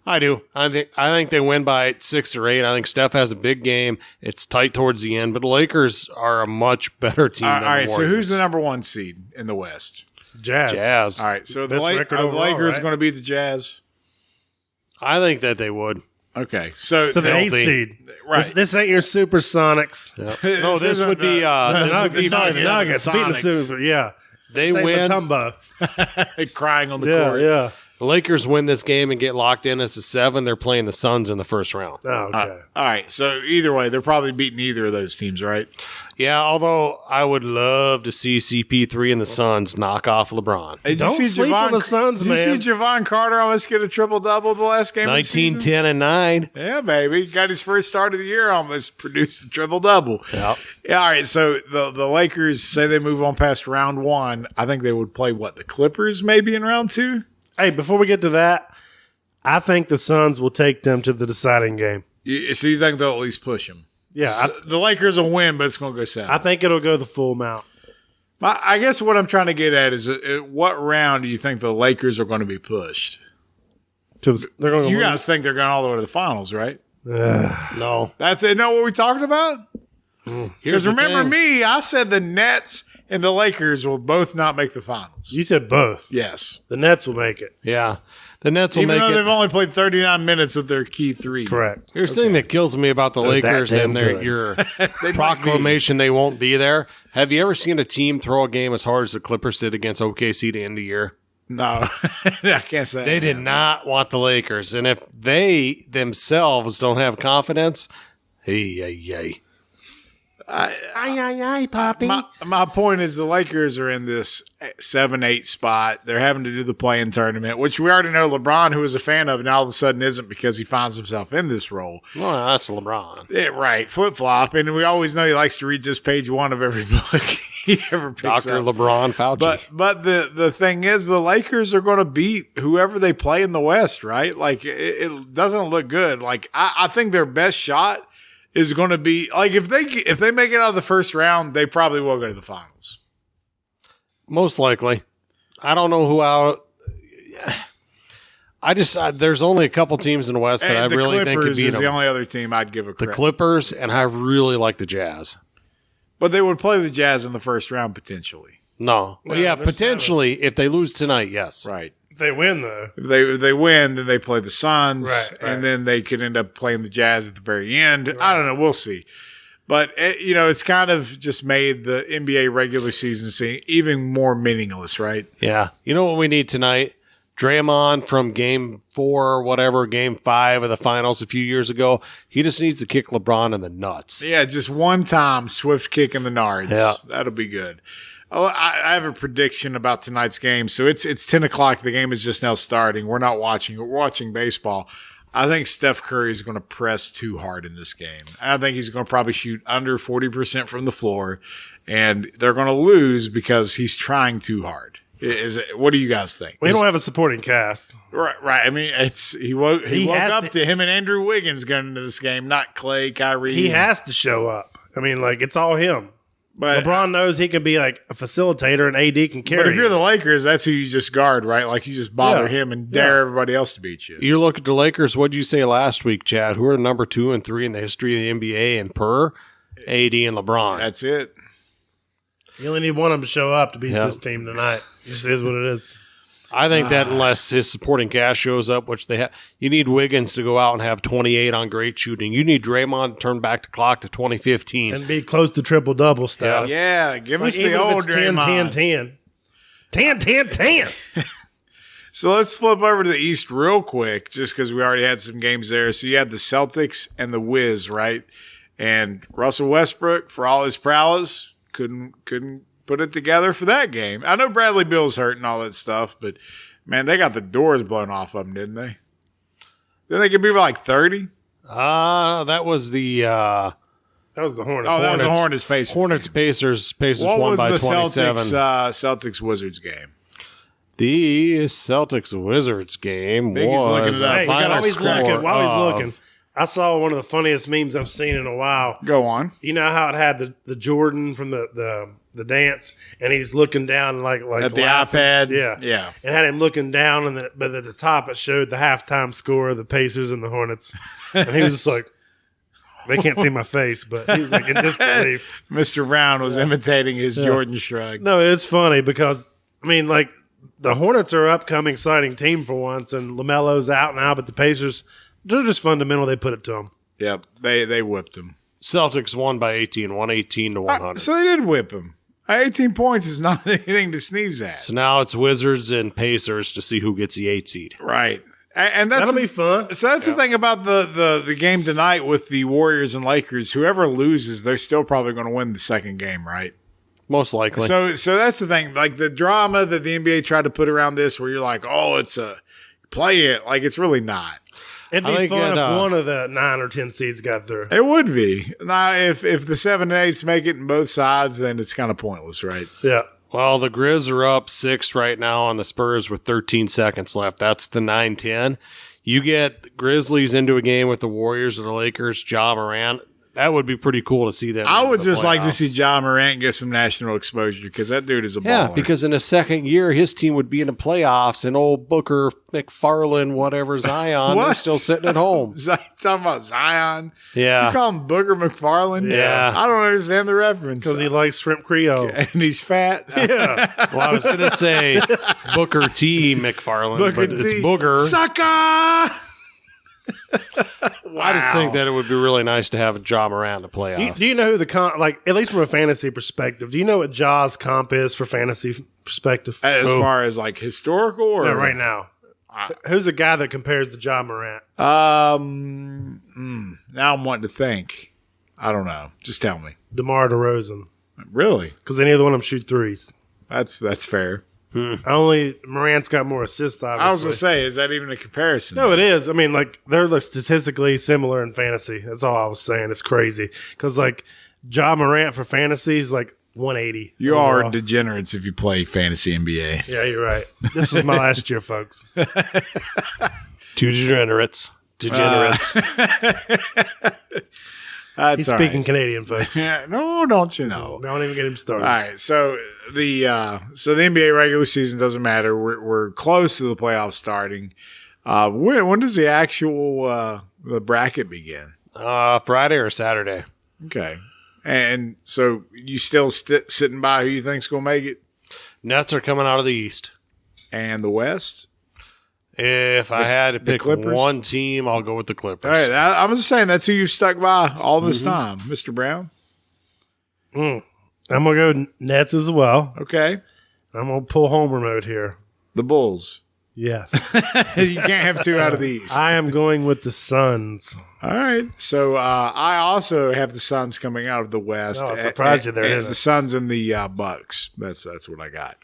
I do. I think they win by 6 or 8. I think Steph has a big game. It's tight towards the end, but the Lakers are a much better team than All right, the so Warriors. who's the number 1 seed in the West? Jazz. All right, so the Best record overall, Lakers right? going to beat the Jazz? I think that they would. Okay, so So the They'll 8th be. seed. Right. This ain't your Supersonics. No, this would be Nuggets. Nuggets. Nuggets. Beating the Sonics. Super. Yeah. they Save win. Matumbo. crying on the Yeah, court. yeah. The Lakers win this game and get locked in as a 7. They're playing the Suns in the first round. Oh, okay. All right, so either way, they're probably beating either of those teams, right? Yeah, although I would love to see CP3 and the Suns knock off LeBron. Hey, did Don't you see sleep on the Suns, did man. you see Javon Carter almost get a triple-double the last game of the 19, season? 10, and 9. Yeah, baby. Got his first start of the year, almost produced a triple-double. Yep. Yeah, all right, so the Lakers say they move on past round 1. I think they would play, the Clippers maybe in round 2? Hey, before we get to that, I think the Suns will take them to the deciding game. So you think they'll at least push them? Yeah, The Lakers will win, but it's going to go 7. I think it'll go the full amount. I guess what I'm trying to get at is what round do you think the Lakers are going to be pushed? They're going to You guys think they're going all the way to the finals, right? No. That's it. Know what we talked about? Because remember me, I said the Nets and the Lakers will both not make the finals. You said both. Yes. The Nets will make it. Yeah. The Nets will Even make though it. they've only played 39 minutes of their key three. Correct. Here's the thing that kills me about the They're that Lakers damn and their good. your proclamation they won't be there. Have you ever seen a team throw a game as hard as the Clippers did against OKC to end the year? No, I can't say. They did not want the Lakers. And if they themselves don't have confidence, hey. Poppy. My point is the Lakers are in this 7-8 spot. They're having to do the play-in tournament, which we already know LeBron, who is a fan of, now all of a sudden isn't because he finds himself in this role. Well, that's LeBron. Yeah, right, flip-flop. And we always know he likes to read just page one of every book he ever picks Dr. up. LeBron Fauci. But the thing is, the Lakers are going to beat whoever they play in the West, right? Like, it doesn't look good. Like, I think their best shot is going to be like if they make it out of the first round, they probably will go to the finals. Most likely. I don't know who out. There's only a couple teams in the West that And I the really think could Clippers beat is them. the only other team I'd give a The credit. Clippers, and I really like the Jazz. But they would play the Jazz in the first round potentially. No. No, Yeah, they're potentially if they lose tonight, yes. Right. If they win, though. If they win, then they play the Suns, Right. and then they could end up playing the Jazz at the very end. I don't know. We'll see. But, it's kind of just made the NBA regular season seem even more meaningless, right? Yeah. You know what we need tonight? Draymond from game 4 or whatever, game 5 of the finals a few years ago. He just needs to kick LeBron in the nuts. Yeah, just one time, swift kick in the nards. Yeah. That'll be good. Oh, I have a prediction about tonight's game. So it's 10 o'clock. The game is just now starting. We're not watching. We're watching baseball. I think Steph Curry is going to press too hard in this game. I think he's going to probably shoot under 40% from the floor, and they're going to lose because he's trying too hard. What do you guys think? We don't have a supporting cast. Right. I mean, he woke has up to him and Andrew Wiggins going into this game, not Clay, Kyrie. He has to show up. I mean, like, it's all him. But LeBron knows he can be like a facilitator, and AD can carry. But if you're him. the Lakers, that's who you just guard, right? Like you just bother Yeah. him and dare everybody else to beat you. You look at the Lakers, what did you say last week, Chad? Who are number 2 and 3 in the history of the NBA and per? AD and LeBron. That's it. You only need one of them to show up to beat Yeah. this team tonight. It just is what it is. I think that unless his supporting cast shows up, which they have, you need Wiggins to go out and have 28 on great shooting. You need Draymond to turn back the clock to 2015. And be close to triple-double stuff. Yeah, give Like, us even the if old it's 10, Draymond. 10, 10. 10, 10, 10. So let's flip over to the East real quick, just because we already had some games there. So you had the Celtics and the Wiz, right? And Russell Westbrook, for all his prowess, couldn't put it together for that game. I know Bradley Beal's hurt and all that stuff, but man, they got the doors blown off of them, didn't they? Didn't they get beat by like 30? That was the That was the Hornets. Oh, that was the Hornets Pacers. Hornets Pacers. Pacers What won was by the 27. Celtics Wizards game? The Celtics Wizards game Biggie's looking was it up. a Hey, you got final always score looking. While he's of- looking, I saw one of the funniest memes I've seen in a while. Go on. You know how it had the Jordan from the dance, and he's looking down like At the laughing. iPad. Yeah, Yeah. It had him looking down, and but at the top it showed the halftime score of the Pacers and the Hornets, and he was just like, they can't see my face, but he was like in disbelief. Mr. Brown was imitating his Jordan shrug. No, it's funny because I mean, like the Hornets are an upcoming exciting team for once, and LaMelo's out now, but the Pacers, they're just fundamental. They put it to them. Yep. They whipped him. Celtics won by 18, 118 to 100. So they did whip him. 18 points is not anything to sneeze at. So now it's Wizards and Pacers to see who gets the 8 seed. Right. And that's That'll be fun. So that's the thing about the game tonight with the Warriors and Lakers. Whoever loses, they're still probably going to win the second game, right? Most likely. So that's the thing. Like the drama that the NBA tried to put around this, where you're like, oh, it's a play it. Like it's really not. It'd I be think fun it, if one of the 9 or 10 seeds got through. It would be. Now, if the 7 and 8s make it in both sides, then it's kind of pointless, right? Yeah. Well, the Grizz are up 6 right now on the Spurs with 13 seconds left. That's the 9-10. You get the Grizzlies into a game with the Warriors or the Lakers, Ja Morant. That would be pretty cool to see them. I in would the just like to playoffs. see Ja Morant get some national exposure because that dude is a Yeah, baller. because in his second year, his team would be in the playoffs, and old Booker, McFarlane, whatever, Zion, they're What? still sitting at home. Talking about Zion. You Yeah. call him Booger McFarlane? Yeah. I don't understand the reference. Because he likes shrimp Creole. And he's fat. Yeah. Well, I was going to say Booker T. McFarlane, but it's Booger. Sucker! I just think that it would be really nice to have Ja Morant in the playoffs. Do you know who the comp, like, at least from a fantasy perspective, do you know what Ja's comp is for fantasy perspective? As far as like historical or Yeah, right now. Who's the guy that compares to Ja Morant? Now I'm wanting to think. I don't know. Just tell me. DeMar DeRozan. Really? Because neither one of them shoot threes. That's fair. Morant's got more assists, obviously. I was gonna say, is that even a comparison? No, it is. I mean, like, they're like statistically similar in fantasy. That's all I was saying. It's crazy. Because, like, Ja Morant for fantasy is like 180. You overall. are degenerates if you play fantasy NBA. Yeah, you're right. This was my last year, folks. Two degenerates. That's He's all speaking right. Canadian, folks. Yeah, no, don't you know? Don't even get him started. All right, so the NBA regular season doesn't matter. We're close to the playoffs starting. When does the actual the bracket begin? Friday or Saturday. Okay, and so you still sitting by who you think's gonna make it, Nets are coming out of the East. and the West. If I had to pick Clippers? one team, I'll go with the Clippers. All right, I'm just saying that's who you've stuck by all this time, Mr. Brown. I'm going to go Nets as well. Okay, I'm going to pull homer mode here. the Bulls. Yes. You can't have two out of the East. I am going with the Suns. All right. So I also have the Suns coming out of the West. Oh, I surprised you there, and didn't I? the Suns and the Bucks. That's what I got.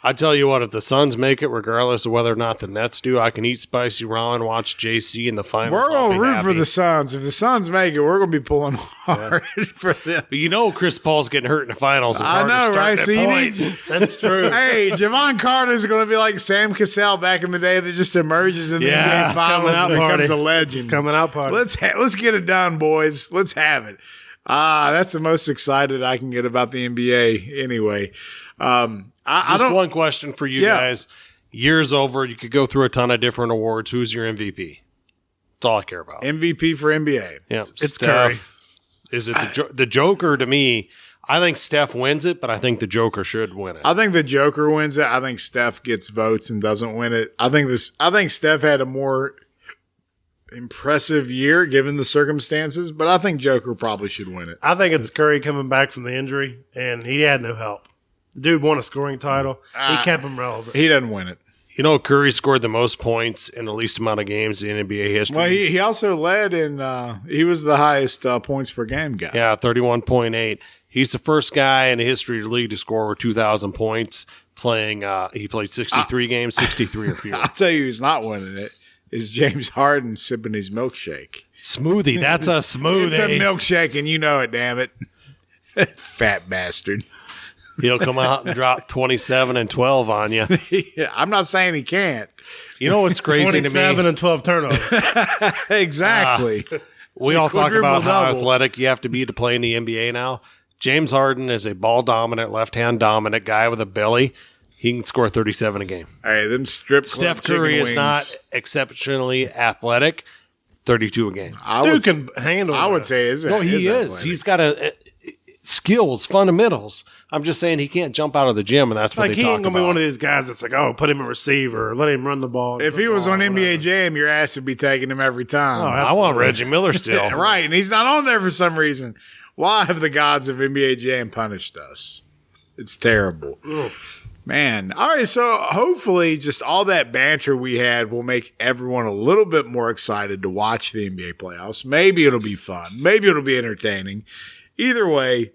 I tell you what, if the Suns make it, regardless of whether or not the Nets do, I can eat spicy ramen, watch JC in the finals. We're I'll going to be root for happy. the Suns. If the Suns make it, we're going to be pulling hard for them. But you know Chris Paul's getting hurt in the finals. and I Carter's know, right? starting So at you point. need. That's true. Hey, Javon Carter is going to be like Sam Cassell back in the day that just emerges in the Yeah, NBA finals coming out and becomes party. a legend. It's coming out party. Let's get it done, boys. Let's have it. That's the most excited I can get about the NBA. Anyway, I Just don't. one question for you Yeah. guys. Year's over. You could go through a ton of different awards. Who's your MVP? That's all I care about. MVP for NBA. Yeah, It's Steph. Is it the Joker? To me, I think Steph wins it, but I think the Joker should win it. I think the Joker wins it. I think Steph gets votes and doesn't win it. I think Steph had a more impressive year given the circumstances, but I think Joker probably should win it. I think it's Curry coming back from the injury, and he had no help. The dude won a scoring title. He kept him relevant. He doesn't win it. You know, Curry scored the most points in the least amount of games in NBA history. Well, he also led in. He was the highest points per game guy. Yeah, 31.8. He's the first guy in the history of the league to score over 2,000 points playing. He played 63 games, 63 or fewer. I'll tell you who's not winning it is James Harden sipping his milkshake. Smoothie. That's a smoothie. It's a milkshake, and you know it. Damn it, fat bastard. He'll come out and drop 27 and 12 on you. I'm not saying he can't. You know what's crazy to 27 me? and 12 turnovers. Exactly. We all talk about how quadruple-double. athletic you have to be to play in the NBA now. James Harden is a ball dominant, left hand dominant guy with a belly. He can score 37 a game. All right, them strip club Steph Curry chicken is wings. not exceptionally athletic. 32 a game. I Dude would, can handle I would that. say is No, he is. athletic. He's got a skills, fundamentals. I'm just saying he can't jump out of the gym, and that's what Like, they he talk ain't going to about. be one of these guys that's like, oh, put him a receiver, let him run the ball. If he was on NBA NBA Jam, your ass would be taking him every time. Oh, I want Reggie Miller still. Right, and he's not on there for some reason. Why have the gods of NBA Jam punished us? It's terrible. Man. All right, so hopefully just all that banter we had will make everyone a little bit more excited to watch the NBA playoffs. Maybe it'll be fun. Maybe it'll be entertaining. Either way,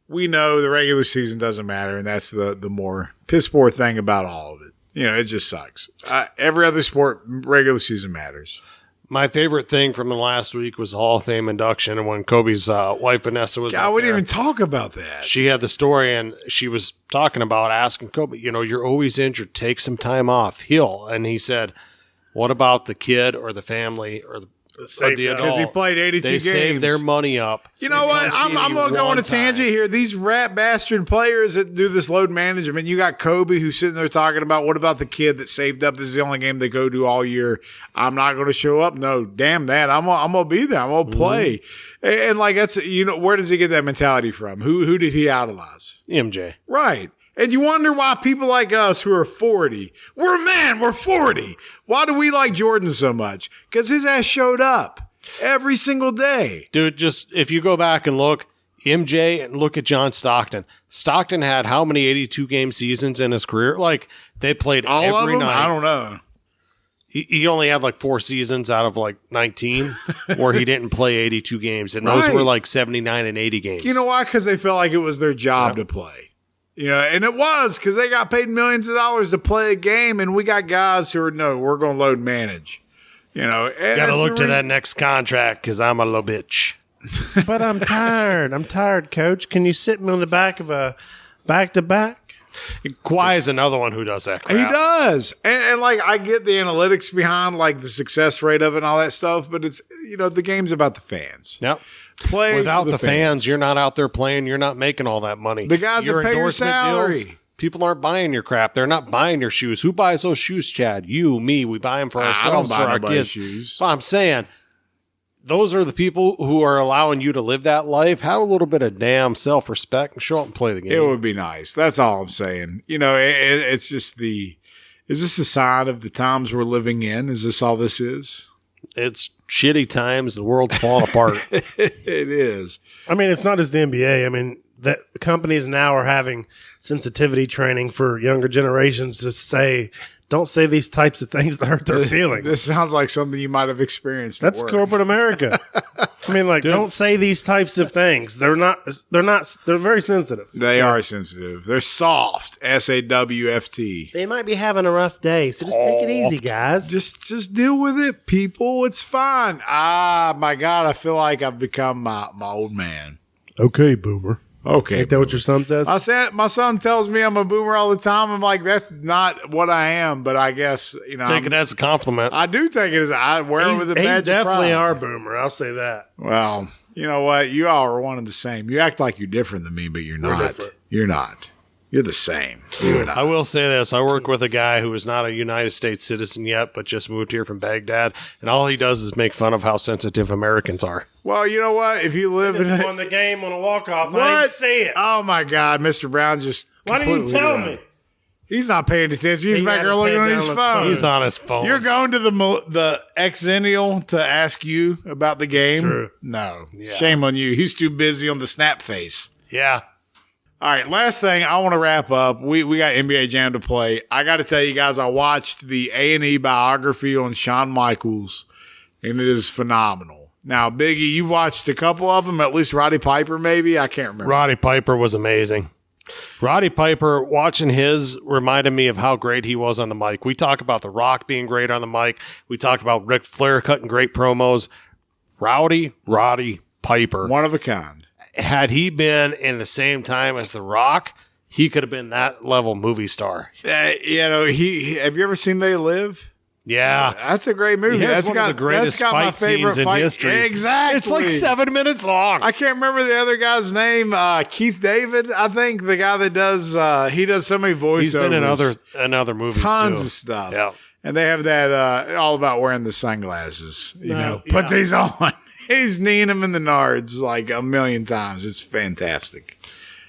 we know the regular season doesn't matter, and that's the more piss poor thing about all of it. You know, it just sucks. Every other sport, regular season matters. My favorite thing from the last week was the Hall of Fame induction, and when Kobe's wife Vanessa was God, up we didn't there, even talk about that. she had the story, and she was talking about asking Kobe, you know, you're always injured. Take some time off, heal. And he said, what about the kid or the family or the adult. Because he played 82 They games. save their money up. You know what? I'm going to go on a tangent here. These rat bastard players that do this load management, you got Kobe who's sitting there talking about, what about the kid that saved up? This is the only game they go to all year. I'm not going to show up. No, damn that. I'm going to be there. I'm going to play. And like, that's, where does he get that mentality from? Who did he idolize? MJ. Right. And you wonder why people like us who are 40, we're 40. Why do we like Jordan so much? Because his ass showed up every single day. Dude, just if you go back and look, MJ, and look at John Stockton. Stockton had how many 82 game seasons in his career? Like, they played All every of them? night. I don't know. He only had like 4 seasons out of like 19 where he didn't play 82 games. And those Right. were like 79 and 80 games. You know why? Because they felt like it was their job to play. And it was, because they got paid millions of dollars to play a game, and we got guys who are, no, we're going to load manage. Got to look to that next contract because I'm a little bitch. But I'm tired. I'm tired, Coach. Can you sit me on the back of a back-to-back? Kawhi is another one who does that crap. He does. And like, I get the analytics behind like the success rate of it and all that stuff, but it's, the game's about the fans. Yep. Play Without for the fans, you're not out there playing. You're not making all that money. The guys that pay your salary. People aren't buying your crap. They're not buying your shoes. Who buys those shoes, Chad? You, me. We buy them for ourselves, I don't buy for our nobody's kids. shoes. But I'm saying, those are the people who are allowing you to live that life. Have a little bit of damn self-respect and show up and play the game. It would be nice. That's all I'm saying. It's just is this a sign of the times we're living in? Is this all this is? It's shitty times. The world's falling apart. It is. I mean, it's not just the NBA. I mean, that companies now are having sensitivity training for younger generations to say, don't say these types of things that hurt their feelings. This sounds like something you might have experienced. That's corporate America. I mean, like, don't say these types of things. They're very sensitive. They are sensitive. They're soft. SAWFT. They might be having a rough day, so just take it easy, guys. Just deal with it, people. It's fine. My God, I feel like I've become my old man. Okay, boomer. Okay. Ain't that what your son says? My son tells me I'm a boomer all the time. I'm like, that's not what I am, but I guess, Take it as a compliment. I do take it as I wear it with a badge He's of definitely pride. our boomer. I'll say that. Well, you know what? You all are one and the same. You act like you're different than me, but you're not. different. You're not. You're the same. You and I will say this. I work with a guy who is not a United States citizen yet, but just moved here from Baghdad. And all he does is make fun of how sensitive Americans are. Well, you know what? If you live Just in won the game on a walk-off. What? I didn't see it. Oh, my God. Mr. Brown just. Why didn't you completely tell done. me? He's not paying attention. He's He back had there his looking head on down his on his phone. phone. He's on his phone. You're going to the ex-ennial to ask you about the game? True. No. Yeah. Shame on you. He's too busy on the snap face. Yeah. All right, last thing, I want to wrap up. We got NBA Jam to play. I got to tell you guys, I watched the A&E biography on Shawn Michaels, and it is phenomenal. Now, Biggie, you've watched a couple of them, at least Roddy Piper maybe? I can't remember. Roddy Piper was amazing. Roddy Piper, watching his reminded me of how great he was on the mic. We talk about The Rock being great on the mic. We talk about Ric Flair cutting great promos. Roddy Piper. One of a kind. Had he been in the same time as The Rock, he could have been that level movie star. He have you ever seen They Live? Yeah. That's a great movie. He has That's one got of the greatest that's got my fight favorite scenes in fight. history. Exactly. It's like 7 minutes long. I can't remember the other guy's name. Keith David, I think, the guy that does he does so many voiceovers. He's been in other movies tons too. of stuff. Yeah. And they have that all about wearing the sunglasses. No, Put yeah. these on. He's kneeing them in the nards like a million times. It's fantastic.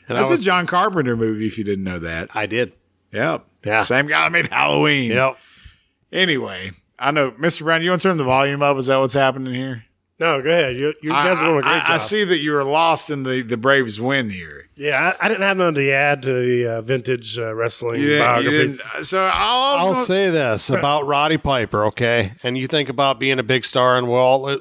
And That's a John Carpenter movie, if you didn't know that. I did. Yep. Yeah. Same guy that made Halloween. Yep. Anyway, I know, Mr. Brown, you want to turn the volume up? Is that what's happening here? No, go ahead. You guys are doing a great job. I see that you were lost in the Braves win here. Yeah, I didn't have nothing to add to the vintage wrestling biographies. So I'll say this about Roddy Piper, okay? And you think about being a big star and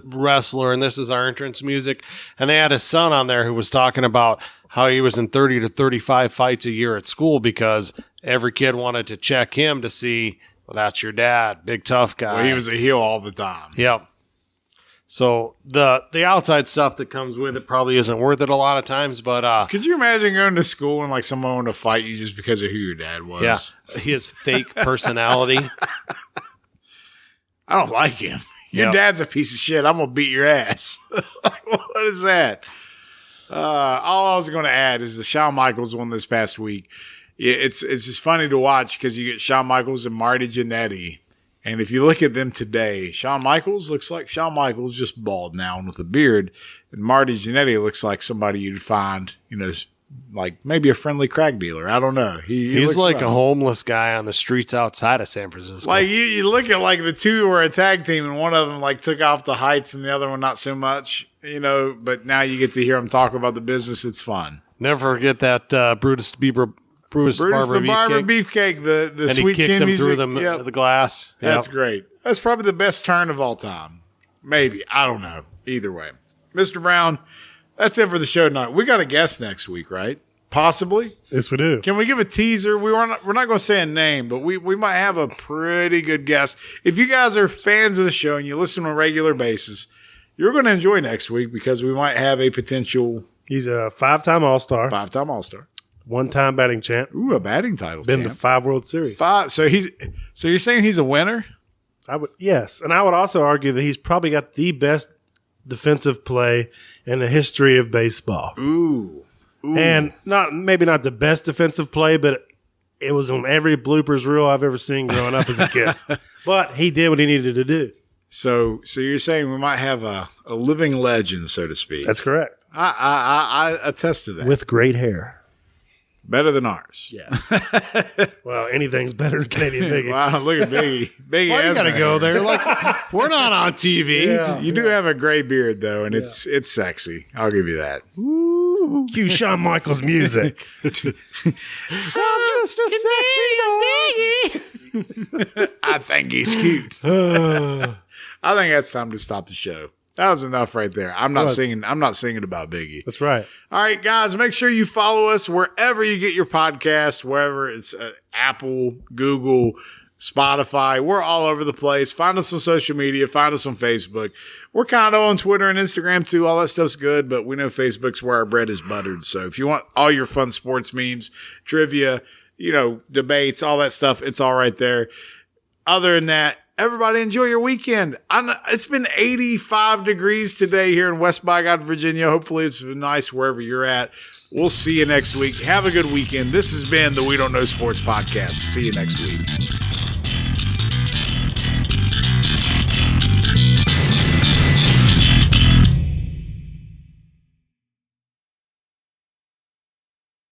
wrestler, and this is our entrance music. And they had a son on there who was talking about how he was in 30 to 35 fights a year at school because every kid wanted to check him to see, well, that's your dad, big tough guy. Well, he was a heel all the time. Yep. So the outside stuff that comes with it probably isn't worth it a lot of times, but Could you imagine going to school and like someone wanted to fight you just because of who your dad was? yeah, his fake personality. I don't like him. Your Yep. dad's a piece of shit. I'm going to beat your ass. What is that? All I was going to add is the Shawn Michaels one this past week. It's just funny to watch because you get Shawn Michaels and Marty Jannetty. And if you look at them today, Shawn Michaels looks like Shawn Michaels, just bald now and with a beard. And Marty Jannetty looks like somebody you'd find, like maybe a friendly crack dealer. I don't know. He's like rough. a homeless guy on the streets outside of San Francisco. Like you look at like the two were a tag team and one of them like took off the heights and the other one not so much, but now you get to hear them talk about the business. It's fun. Never forget that Brutus Barber Beefcake, the and sweet he kicks chin him music. through Yep. the glass. That's Yep. great. That's probably the best turn of all time. Maybe. I don't know. Either way. Mr. Brown, that's it for the show tonight. We got a guest next week, right? Possibly. Yes, we do. Can we give a teaser? We're not going to say a name, but we might have a pretty good guest. If you guys are fans of the show and you listen on a regular basis, you're going to enjoy next week because we might have a potential He's a 5-time All-Star, 5-time All-Star. 1-time batting champ, Ooh, a batting title. been to champ. 5 World Series. So you're saying he's a winner? Yes, and I would also argue that he's probably got the best defensive play in the history of baseball. Ooh. And maybe not the best defensive play, but it was on every bloopers reel I've ever seen growing up as a kid. But he did what he needed to do. So you're saying we might have a living legend, so to speak. That's correct. I attest to that. With great hair. Better than ours. Yeah. Well, anything's better than Canadian Biggie. Wow, look at Biggie. Biggie Why you has got to no go hair. there? Like, we're not on TV. Yeah. You do have a gray beard, though, and it's sexy. I'll give you that. Cue Shawn Michaels music. I'm just a sexy boy. I think he's cute. I think that's time to stop the show. That was enough right there. I'm not singing about Biggie. That's right. All right, guys, make sure you follow us wherever you get your podcast, wherever it's Apple, Google, Spotify. We're all over the place. Find us on social media. Find us on Facebook. We're kind of on Twitter and Instagram too. All that stuff's good, but we know Facebook's where our bread is buttered. So if you want all your fun sports memes, trivia, debates, all that stuff, it's all right there. Other than that, everybody enjoy your weekend. It's been 85 degrees today here in West Bygod, Virginia. Hopefully it's been nice wherever you're at. We'll see you next week. Have a good weekend. This has been the We Don't Know Sports Podcast. See you next week.